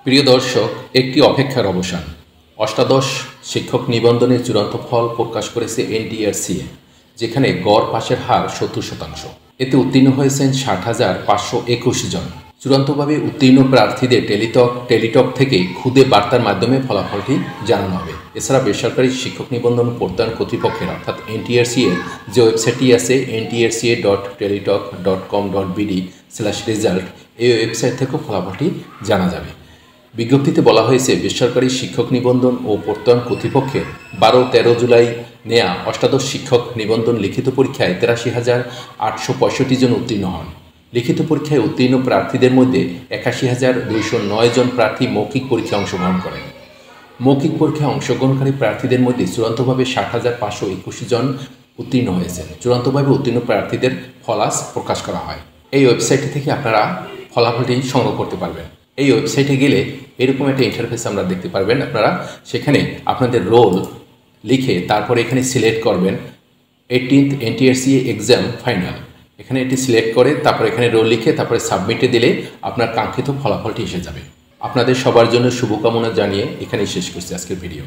প্রিয় দর্শক, একটি অপেক্ষার অবসান। অষ্টাদশ শিক্ষক নিবন্ধনের চূড়ান্ত ফল প্রকাশ করেছে এনটিআরসিএ, যেখানে গড় পাশের হার 70%। এতে উত্তীর্ণ হয়েছেন 60,521 জন। চূড়ান্তভাবে উত্তীর্ণ প্রার্থীদের টেলিটক থেকে খুদে বার্তার মাধ্যমে ফলাফলটি জানানো হবে। এছাড়া বেসরকারি শিক্ষক নিবন্ধন প্রত্যয়ন কর্তৃপক্ষের অর্থাৎ এনটিআরসিএ যে ওয়েবসাইটটি আছে ntrca.teletalk.com.bd/result, এই ওয়েবসাইট থেকেও ফলাফলটি জানা যাবে। বিজ্ঞপ্তিতে বলা হয়েছে, বেসরকারি শিক্ষক নিবন্ধন ও প্রত্যয়ন কর্তৃপক্ষের 12-13 জুলাই নেয়া অষ্টাদশ শিক্ষক নিবন্ধন লিখিত পরীক্ষায় 83,865 জন উত্তীর্ণ হন। লিখিত পরীক্ষায় উত্তীর্ণ প্রার্থীদের মধ্যে 81,209 জন প্রার্থী মৌখিক পরীক্ষায় অংশগ্রহণ করেন। মৌখিক পরীক্ষায় অংশগ্রহণকারী প্রার্থীদের মধ্যে চূড়ান্তভাবে 60,521 জন উত্তীর্ণ হয়েছেন। চূড়ান্তভাবে উত্তীর্ণ প্রার্থীদের ফলাস প্রকাশ করা হয়। এই ওয়েবসাইটটি থেকে আপনারা ফলাফলটি সংগ্রহ করতে পারবেন। এই ওয়েবসাইটে গেলে এরকম একটা ইন্টারফেস আমরা দেখতে পারবেন। আপনারা সেখানে আপনাদের রোল লিখে তারপরে এখানে সিলেক্ট করবেন 18th এনটিআরসিএ এক্সাম ফাইনাল। এখানে এটি সিলেক্ট করে তারপরে এখানে রোল লিখে তারপরে সাবমিটে দিলে আপনার কাঙ্ক্ষিত ফলাফলটি এসে যাবে। আপনাদের সবার জন্য শুভকামনা জানিয়ে এখানেই শেষ করছি আজকের ভিডিও।